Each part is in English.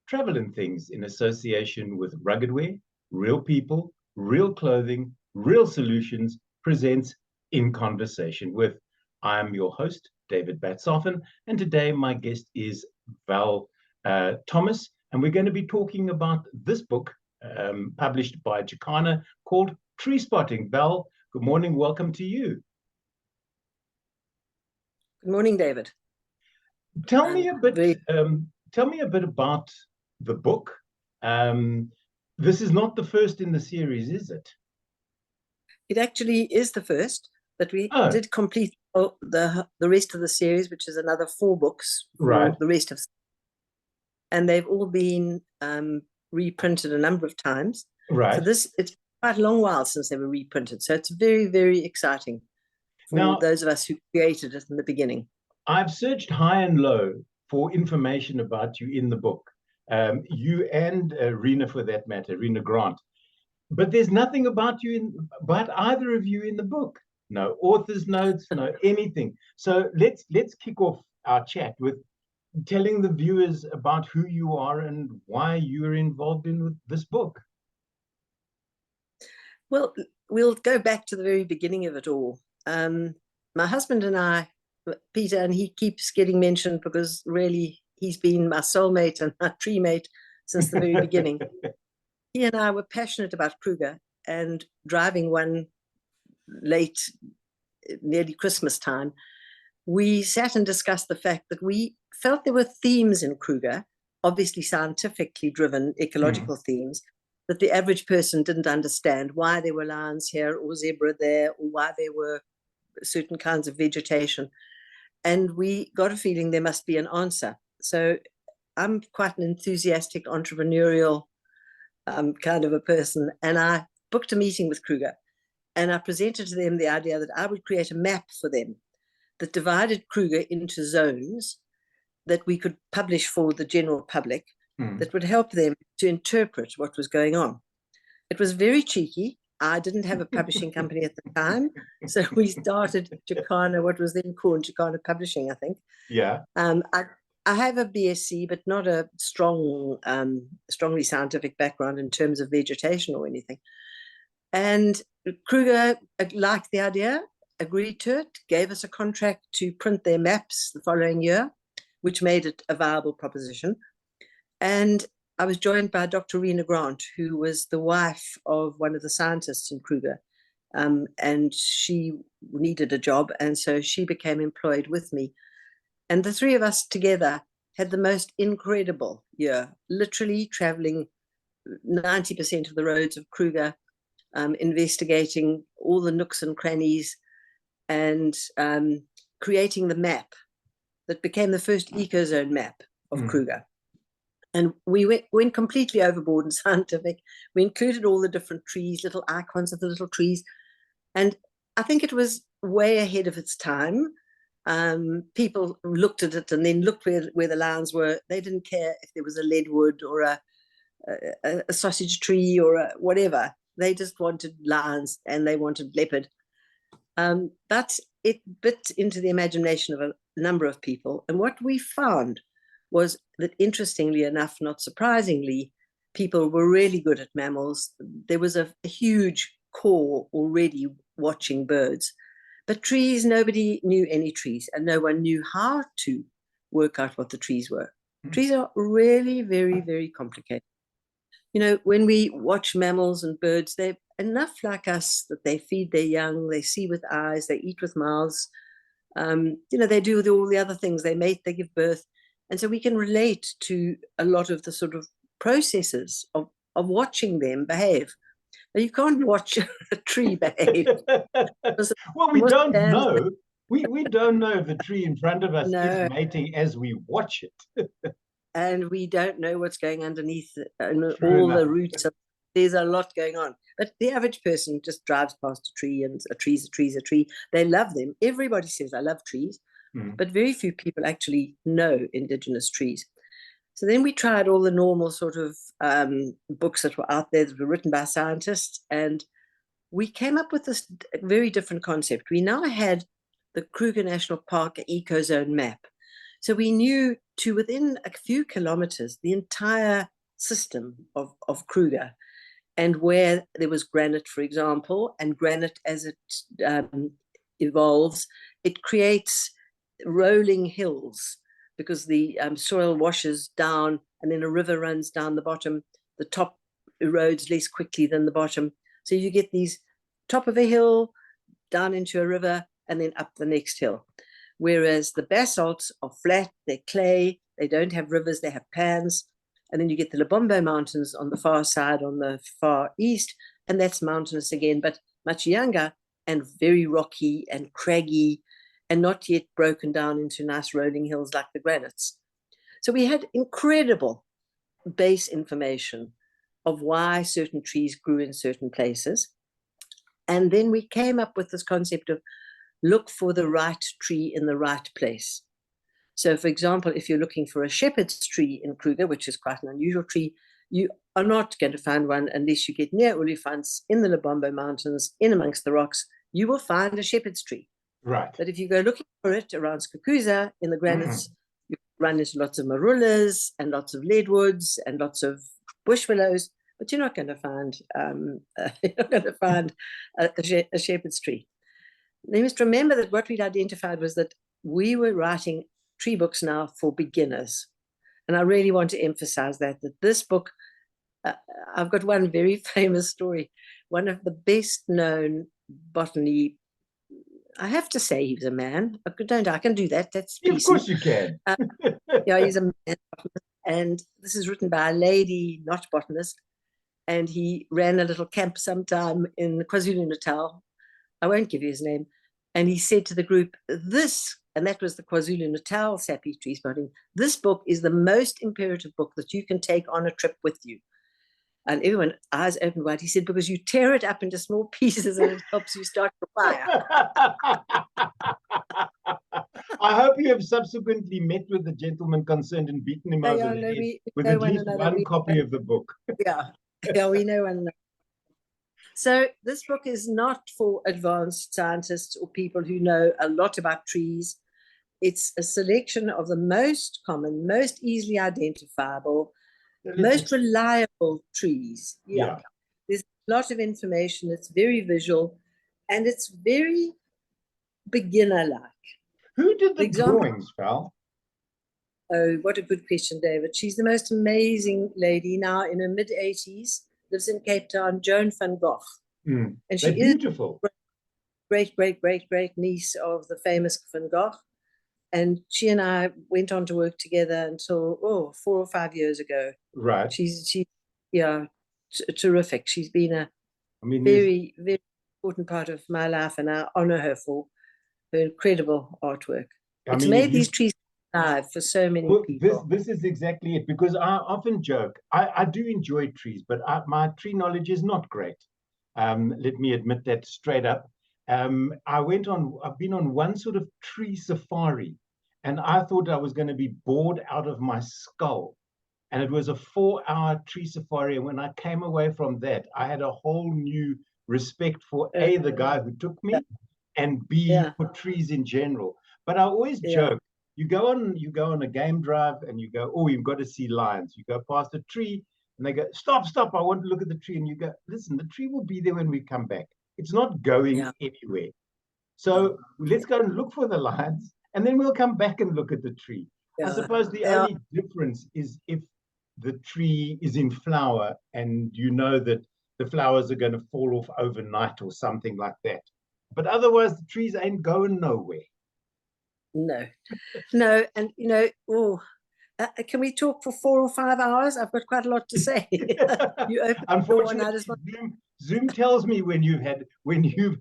Travel and Things in association with Ruggedware, Real People, Real Clothing, Real Solutions presents In Conversation With. I'm your host, David Batsoffen, and today my guest is Val Thomas, and we're going to be talking about this book published by Jacana called Tree Spotting. Val, good morning. Welcome to you. Good morning, David. Tell me a bit about the book. This is not the first in the series, is it? It actually is the first, but we did complete the rest of the series, which is another 4 books for the rest of, and they've all been reprinted a number of times. So it's quite a long while since they were reprinted. So it's very, very exciting for those of us who created it in the beginning. I've searched high and low for information about you in the book. You and Rena, for that matter, Rena Grant. But there's nothing about either of you in the book. No author's notes, no anything. So let's kick off our chat with telling the viewers about who you are and why you're involved in this book. Well, we'll go back to the very beginning of it all. My husband and I, Peter, and he keeps getting mentioned because really he's been my soulmate and my tree mate since the very beginning. He and I were passionate about Kruger, and driving one late, nearly Christmas time, we sat and discussed the fact that we felt there were themes in Kruger, obviously scientifically driven ecological themes, that the average person didn't understand why there were lions here or zebra there, or why there were certain kinds of vegetation. And we got a feeling there must be an answer. So I'm quite an enthusiastic, entrepreneurial kind of a person. And I booked a meeting with Kruger, and I presented to them the idea that I would create a map for them that divided Kruger into zones that we could publish for the general public that would help them to interpret what was going on. It was very cheeky. I didn't have a publishing company at the time, so we started Jacana, what was then called Jacana Publishing, I think. Yeah. I have a BSc, but not a strongly scientific background in terms of vegetation or anything. And Kruger liked the idea, agreed to it, gave us a contract to print their maps the following year, which made it a viable proposition. And I was joined by Dr. Rena Grant, who was the wife of one of the scientists in Kruger, and she needed a job, and so she became employed with me. And the 3 of us together had the most incredible year, literally traveling 90% of the roads of Kruger, investigating all the nooks and crannies, and creating the map that became the first ecozone map of Kruger. And we went completely overboard and scientific. We included all the different trees, little icons of the little trees. And I think it was way ahead of its time. People looked at it and then looked where the lions were. They didn't care if there was a leadwood or a sausage tree or whatever. They just wanted lions and they wanted leopard. But it bit into the imagination of a number of people. And what we found was that, interestingly enough, not surprisingly, people were really good at mammals. There was a huge core already watching birds. But trees, nobody knew any trees, and no one knew how to work out what the trees were. Trees are really very, very complicated. You know, when we watch mammals and birds, they're enough like us that they feed their young, they see with eyes, they eat with mouths. They do all the other things. They mate, they give birth. And so we can relate to a lot of the sort of processes of watching them behave. Now, you can't watch a tree behave. Well, we don't know. We don't know if the tree in front of us is mating as we watch it. And we don't know what's going underneath and all the roots. There's a lot going on. But the average person just drives past a tree, and a tree's a tree's a tree. They love them. Everybody says, I love trees. But very few people actually know indigenous trees. So then we tried all the normal sort of books that were out there that were written by scientists, and we came up with this very different concept. We now had the Kruger National Park ecozone map, So we knew to within a few kilometers the entire system of Kruger, and where there was granite, for example, and granite as it evolves, it creates rolling hills because the soil washes down and then a river runs down the bottom. The top erodes less quickly than the bottom. So you get these top of a hill, down into a river, and then up the next hill. Whereas the basalts are flat, they're clay, they don't have rivers, they have pans. And then you get the Lobombo Mountains on the far side, on the far east, and that's mountainous again, but much younger and very rocky and craggy and not yet broken down into nice rolling hills like the granites. So we had incredible base information of why certain trees grew in certain places. And then we came up with this concept of look for the right tree in the right place. So, for example, if you're looking for a shepherd's tree in Kruger, which is quite an unusual tree, you are not going to find one unless you get near olifants in the Lobombo Mountains, in amongst the rocks. You will find a shepherd's tree. Right. But if you go looking for it around Skukuza in the granites, you run into lots of marullas and lots of leadwoods and lots of bush willows, but you're not going to find a shepherd's tree. You must remember that what we'd identified was that we were writing tree books now for beginners. And I really want to emphasize that this book, I've got one very famous story. One of the best known botany, I have to say he was a man. I can do that. That's Of course you can. Yeah, he's a man. And this is written by a lady, not botanist. And he ran a little camp sometime in KwaZulu-Natal. I won't give you his name. And he said to the group, and that was the KwaZulu-Natal SAPPI Tree Spotting, this book is the most imperative book that you can take on a trip with you. And everyone, eyes open wide, he said, because you tear it up into small pieces and it helps you start the fire. I hope you have subsequently met with the gentleman concerned and beaten him over the head with at least one copy of the book. Yeah, we know one another. So this book is not for advanced scientists or people who know a lot about trees. It's a selection of the most common, most easily identifiable, most reliable trees. Yeah. There's a lot of information. It's very visual and it's very beginner-like. Who did the drawings, Val? Oh, what a good question, David. She's the most amazing lady now in her mid-80s, lives in Cape Town, Joan van Gogh. And she is beautiful. Great niece of the famous Van Gogh. And she and I went on to work together until 4 or 5 years ago. Right. She's terrific. She's been a very, very important part of my life, and I honor her for her incredible artwork. It's made these trees alive for so many people. This is exactly it, because I often joke, I do enjoy trees, but my tree knowledge is not great. Let me admit that straight up. I've been on one sort of tree safari, and I thought I was going to be bored out of my skull. And it was a 4-hour tree safari. And when I came away from that, I had a whole new respect for A, the guy who took me, and B, for trees in general. But I always joke, you go on a game drive and you go, oh, you've got to see lions. You go past a tree and they go, stop, I want to look at the tree. And you go, listen, the tree will be there when we come back. It's not going anywhere. So let's go and look for the lions, and then we'll come back and look at the tree. I suppose the only difference is if the tree is in flower and you know that the flowers are going to fall off overnight or something like that. But otherwise, the trees ain't going nowhere. No. And, can we talk for 4 or 5 hours? I've got quite a lot to say. You open Unfortunately, Zoom tells me when you've had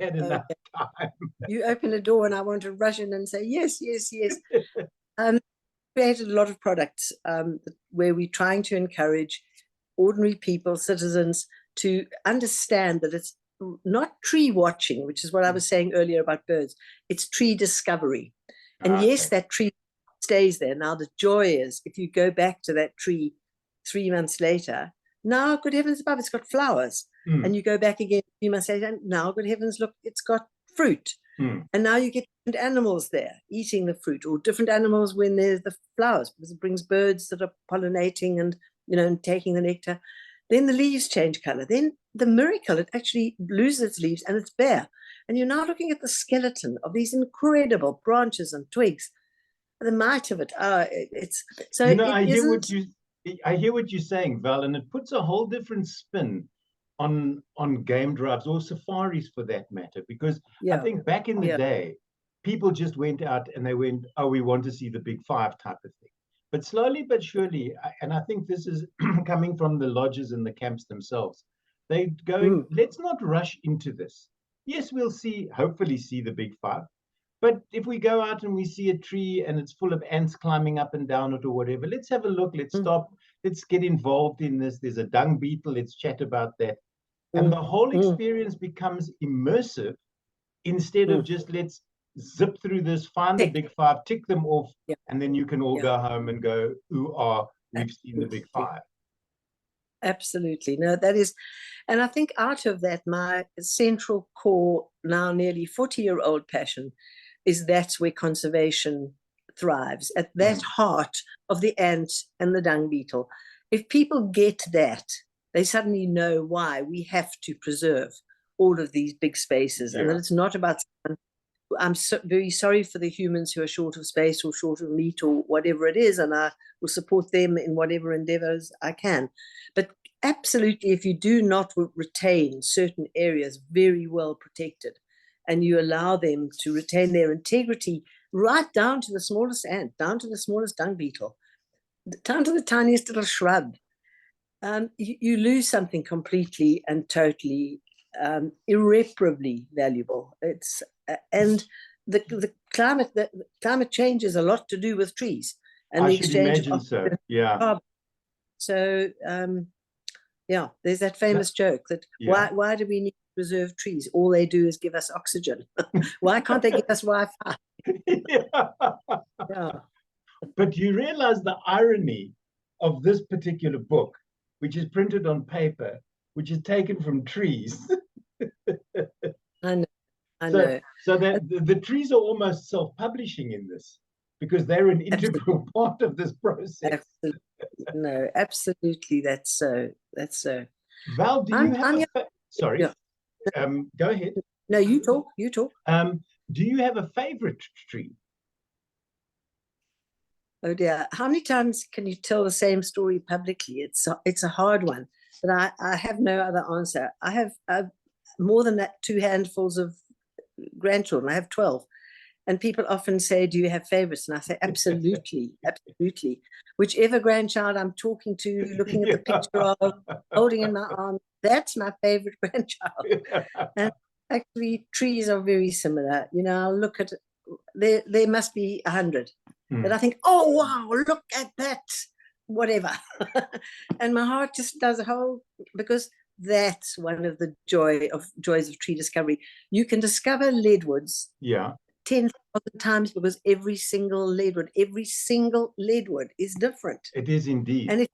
enough time. You open a door and I want to rush in and say, yes. Created a lot of products where we're trying to encourage ordinary people, citizens, to understand that it's not tree watching, which is what I was saying earlier about birds. It's tree discovery. And yes, that tree stays there. Now the joy is if you go back to that tree 3 months later, now good heavens above, it's got flowers. And you go back again a few months later, and now good heavens, look, it's got fruit. And now you get different animals there eating the fruit, or different animals when there's the flowers, because it brings birds that are pollinating and, and taking the nectar. Then the leaves change color. Then the miracle, it actually loses its leaves and it's bare. And you're now looking at the skeleton of these incredible branches and twigs. The might of it. It's so. I hear what you're saying, Val, and it puts a whole different spin on game drives or safaris for that matter. Because I think back in the day, people just went out and they went, "Oh, we want to see the big five" type of thing. But slowly but surely, and I think this is coming from the lodges and the camps themselves, they going, let's not rush into this. Yes, we'll hopefully see the big five. But if we go out and we see a tree and it's full of ants climbing up and down it or whatever, let's have a look, let's stop, let's get involved in this. There's a dung beetle, let's chat about that. And the whole experience becomes immersive instead of just let's zip through this, find the big five, tick them off, and then you can all go home and go, we've seen the big five. Absolutely. No, that is, and I think out of that, my central core, now nearly 40-year-old passion is that's where conservation thrives, at that heart of the ant and the dung beetle. If people get that, they suddenly know why we have to preserve all of these big spaces, and that it's not about I'm very sorry for the humans who are short of space or short of meat or whatever it is, and I will support them in whatever endeavors I can. But absolutely, if you do not retain certain areas very well protected, and you allow them to retain their integrity right down to the smallest ant, down to the smallest dung beetle, down to the tiniest little shrub, you lose something completely and totally irreparably valuable. It's and the climate change is a lot to do with trees and I the should exchange imagine of so. Yeah. carbon. So there's that famous joke that why do we need to preserve trees? All they do is give us oxygen. Why can't they give us Wi-Fi? But you realize the irony of this particular book, which is printed on paper, which is taken from trees. I know. So that the trees are almost self-publishing in this because they're an integral part of this process. Absolutely. That's so. Val, do you have sorry? Go ahead. No, you talk. Do you have a favorite tree? Oh dear, how many times can you tell the same story publicly? It's a hard one, but I have no other answer. I have more than that, 2 handfuls of grandchildren. I have 12, and people often say, "Do you have favorites?" And I say, "Absolutely, absolutely. Whichever grandchild I'm talking to, looking at the picture of, holding in my arm, that's my favorite grandchild." And actually, trees are very similar. I'll look at there must be 100. But I think, oh, wow, look at that, whatever. And my heart just does a whole, because that's one of the joys of tree discovery. You can discover leadwoods 10,000 times because every single leadwood is different. It is indeed. And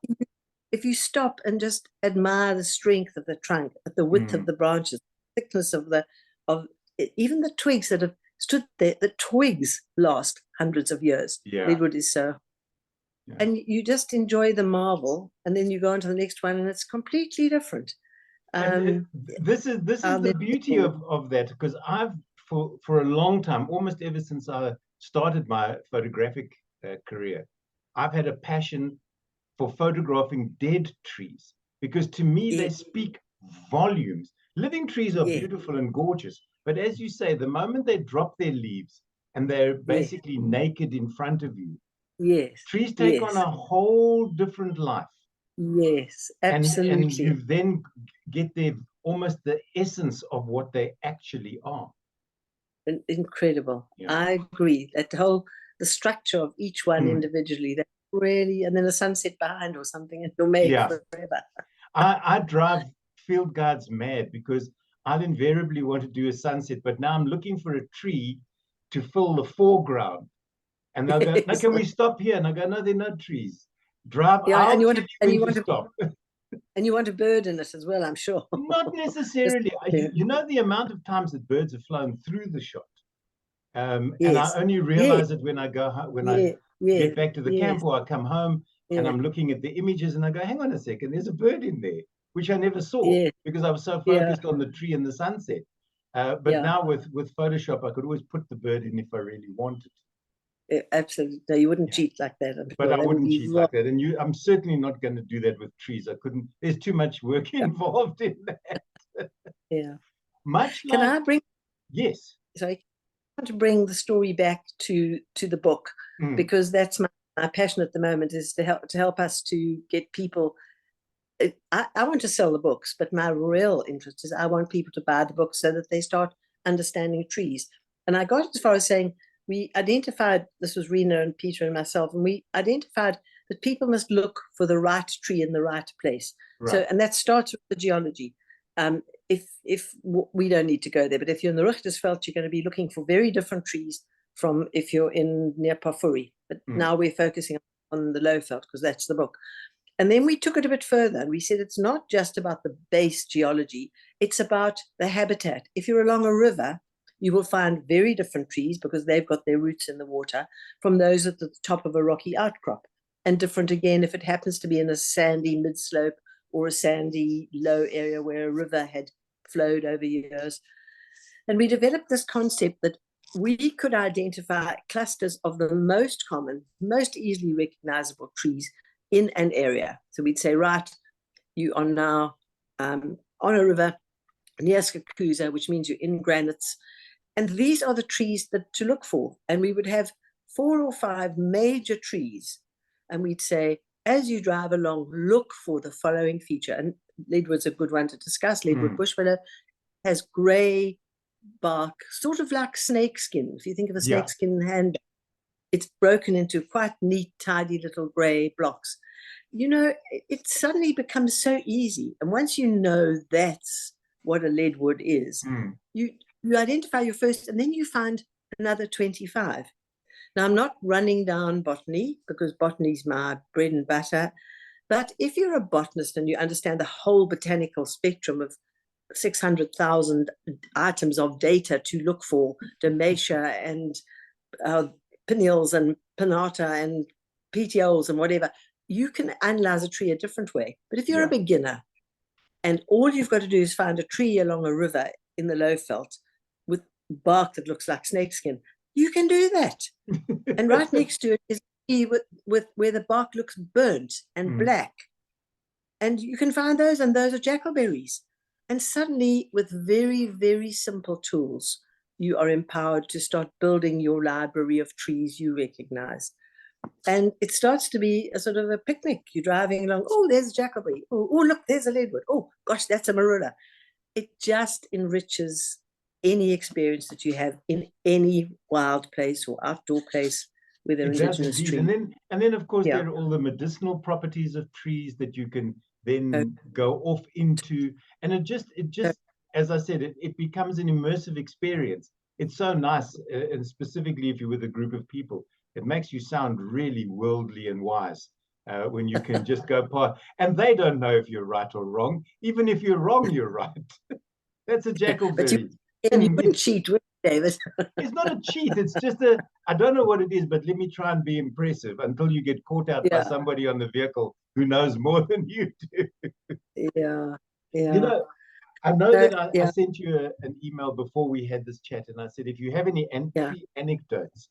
if you stop and just admire the strength of the trunk, the width of the branches, the thickness of even the twigs that have stood there, the twigs last hundreds of years. Leadwood is so. And you just enjoy the marvel, and then you go on to the next one, and it's completely different. This is the beauty of that, because I've for a long time, almost ever since I started my photographic career, I've had a passion for photographing dead trees, because to me they speak volumes. Living trees are beautiful and gorgeous, but as you say, the moment they drop their leaves and they're basically naked in front of you, trees take on a whole different life. Yes, absolutely. And you then get almost the essence of what they actually are. Incredible. I agree. That the structure of each one individually, that really, and then a sunset behind or something, and you're made forever. I drive field guides mad because I'll invariably want to do a sunset, but now I'm looking for a tree to fill the foreground. And they'll go, "No, can we stop here?" And I go, "No, there are no trees. Drive out, and you want to stop." And you want a bird in it as well, I'm sure. Not necessarily. You know the amount of times that birds have flown through the shot. And Yes. I only realize it when I go when I get back to the camp, or I come home and I'm looking at the images and I go, hang on a second, there's a bird in there, which I never saw because I was so focused on the tree and the sunset. But now with Photoshop, I could always put the bird in if I really wanted. Absolutely. No, you wouldn't cheat like that. But I wouldn't cheat like that. And I'm certainly not going to do that with trees. I couldn't. There's too much work involved in that. Yeah. Much Can I bring? Yes. Sorry. I want to bring the story back to the book, because that's my passion at the moment, is to help us to get people. I want to sell the books, but my real interest is I want people to buy the books so that they start understanding trees. And I got as far as saying, we identified, this was Rena and Peter and myself, and we identified that people must look for the right tree in the right place. Right. So, and that starts with the geology. If we don't need to go there, but if you're in the Richtersveld, you're going to be looking for very different trees from if you're in near Pafuri. But now we're focusing on the Lowveld because that's the book. And then we took it a bit further and we said it's not just about the base geology, it's about the habitat. If you're along a river, you will find very different trees because they've got their roots in the water from those at the top of a rocky outcrop. And different again if it happens to be in a sandy mid-slope or a sandy low area where a river had flowed over years. And we developed this concept that we could identify clusters of the most common, most easily recognizable trees in an area. So we'd say, right, you are now on a river near Skakuza, which means you're in granites. And these are the trees that to look for. And we would have 4 or 5 major trees. And we'd say, as you drive along, look for the following feature. And leadwood's a good one to discuss. Leadwood bushwillow has gray bark, sort of like snakeskin. If you think of a snakeskin hand, it's broken into quite neat, tidy little gray blocks. You know, it suddenly becomes so easy. And once you know that's what a leadwood is, you identify your first, and then you find another 25. Now, I'm not running down botany because botany is my bread and butter. But if you're a botanist and you understand the whole botanical spectrum of 600,000 items of data to look for, Domatia and pineals and pinnata and petioles and whatever, you can analyze a tree a different way. But if you're a beginner and all you've got to do is find a tree along a river in the Lowveld with bark that looks like snakeskin, you can do that. And right next to it is a tree with where the bark looks burnt and black. And you can find those, and those are jackalberries. And suddenly, with very, very simple tools, you are empowered to start building your library of trees you recognize. And it starts to be a sort of a picnic. You're driving along, oh, there's a jackalberry. Oh, look, there's a leadwood. Oh, gosh, that's a marula. It just enriches any experience that you have in any wild place or outdoor place with an indigenous tree. And then, of course, there are all the medicinal properties of trees that you can then go off into. And it just as I said, it becomes an immersive experience. It's so nice, and specifically if you're with a group of people, it makes you sound really worldly and wise when you can just go past. And they don't know if you're right or wrong. Even if you're wrong, you're right. That's a jackalberry. And you wouldn't cheat, would you, David? It's not a cheat. It's just I don't know what it is, but let me try and be impressive until you get caught out by somebody on the vehicle who knows more than you do. Yeah. You know, I know that I sent you an email before we had this chat, and I said, if you have any tree anecdotes,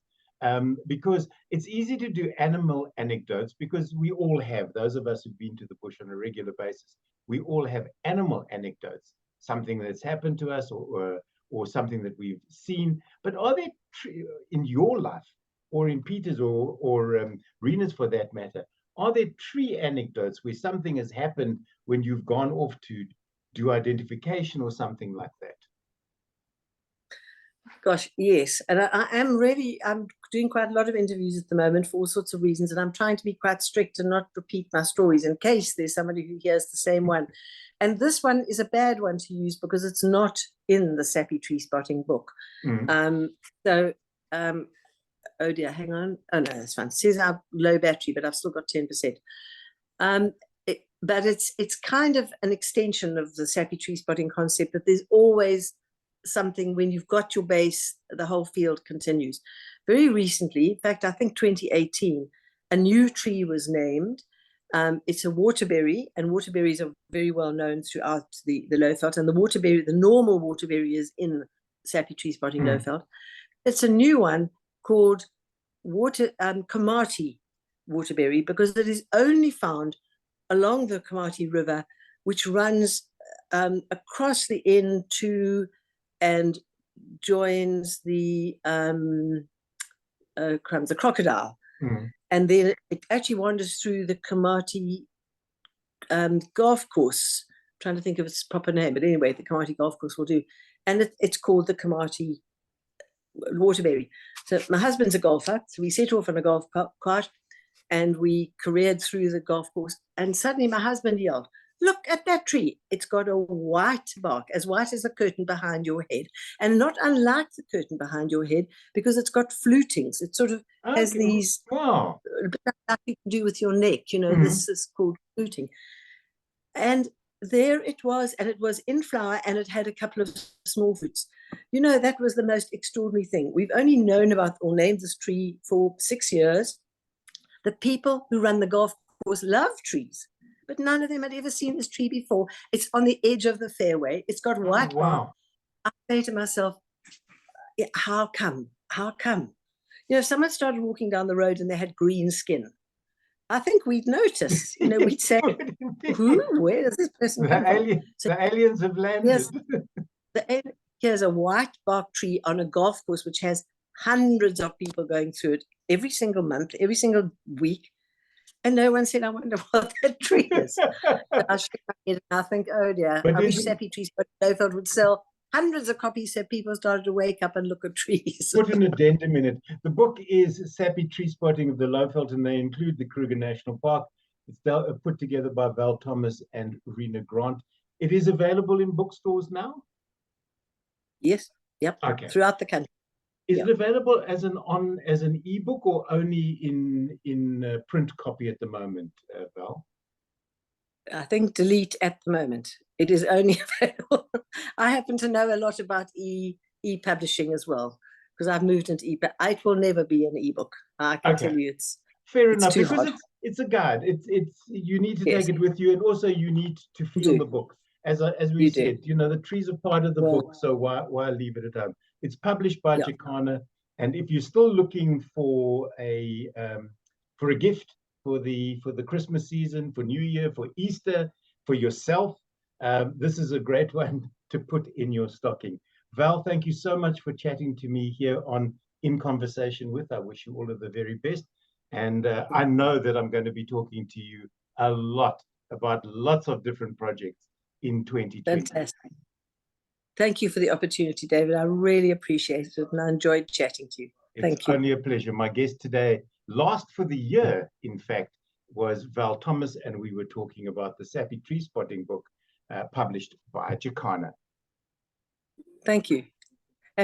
because it's easy to do animal anecdotes because we all have, those of us who've been to the bush on a regular basis, we all have animal anecdotes, something that's happened to us or something that we've seen. But are there in your life, or in Peter's or Rena's for that matter, are there tree anecdotes where something has happened when you've gone off to do identification or something like that? Gosh, yes. And I'm doing quite a lot of interviews at the moment for all sorts of reasons, and I'm trying to be quite strict and not repeat my stories in case there's somebody who hears the same one. And this one is a bad one to use because it's not in the SAPPI Tree Spotting book. Oh dear, hang on. Oh no, that's fine. It says I have low battery, but I've still got 10%. But it's kind of an extension of the SAPPI Tree Spotting concept, that there's always something when you've got your base, the whole field continues. Very recently, in fact, I think 2018, a new tree was named. It's a waterberry, and waterberries are very well known throughout the Lowveld. And the waterberry, the normal waterberry, is in SAPPI Tree Spotting Lowveld. It's a new one called Kamati waterberry, because it is only found along the Kamati River, which runs across the N2 and joins the crocodile. And then it actually wanders through the Kamati golf course. I'm trying to think of its proper name, but anyway, the Kamati golf course will do. And it's called the Kamati waterberry. So my husband's a golfer, so we set off on a golf cart and we careered through the golf course, and suddenly my husband yelled, "Look at that tree. It's got a white bark, as white as the curtain behind your head, and not unlike the curtain behind your head, because it's got flutings. It sort of has these, like you can do with your neck, you know, this is called fluting." And there it was, and it was in flower, and it had a couple of small fruits. You know, that was the most extraordinary thing. We've only known about or named this tree for 6 years. The people who run the golf course love trees, but none of them had ever seen this tree before. It's on the edge of the fairway. It's got white bark. I say to myself, how come? How come? You know, if someone started walking down the road and they had green skin, I think we'd notice. You know, we'd say, "Who? Where does this person come from?" So the aliens have landed. Here's a white bark tree on a golf course which has hundreds of people going through it every single month, every single week. And no one said, "I wonder what that tree is." I shake my head and I think, oh dear, I wish SAPPI Tree Spotting Lowveld would sell hundreds of copies so people started to wake up and look at trees. Put an addendum in it. The book is SAPPI Tree Spotting of the Lowveld, and they include the Kruger National Park. It's put together by Val Thomas and Rena Grant. It is available in bookstores now? Yes, yep, throughout the country. Is it available as an ebook or only in print copy at the moment, Val? I think delete at the moment. It is only available. I happen to know a lot about e-publishing as well, because I've moved into e-book. It will never be an ebook. I can tell you, it's fair enough, because it's a guide. It's you need to take it with you, and also you need to feel the book. As we said, you know, the trees are part of the book, so why leave it at home? It's published by Jacana, and if you're still looking for a gift for the Christmas season, for New Year, for Easter, for yourself, this is a great one to put in your stocking. Val, thank you so much for chatting to me here on In Conversation With. I wish you all of the very best, and I know that I'm going to be talking to you a lot about lots of different projects in 2020. Fantastic. Thank you for the opportunity, David. I really appreciate it, and I enjoyed chatting to you. Thank you. It's only a pleasure. My guest today, last for the year, in fact, was Val Thomas, and we were talking about the SAPPI Tree Spotting book published by Jacana. Thank you.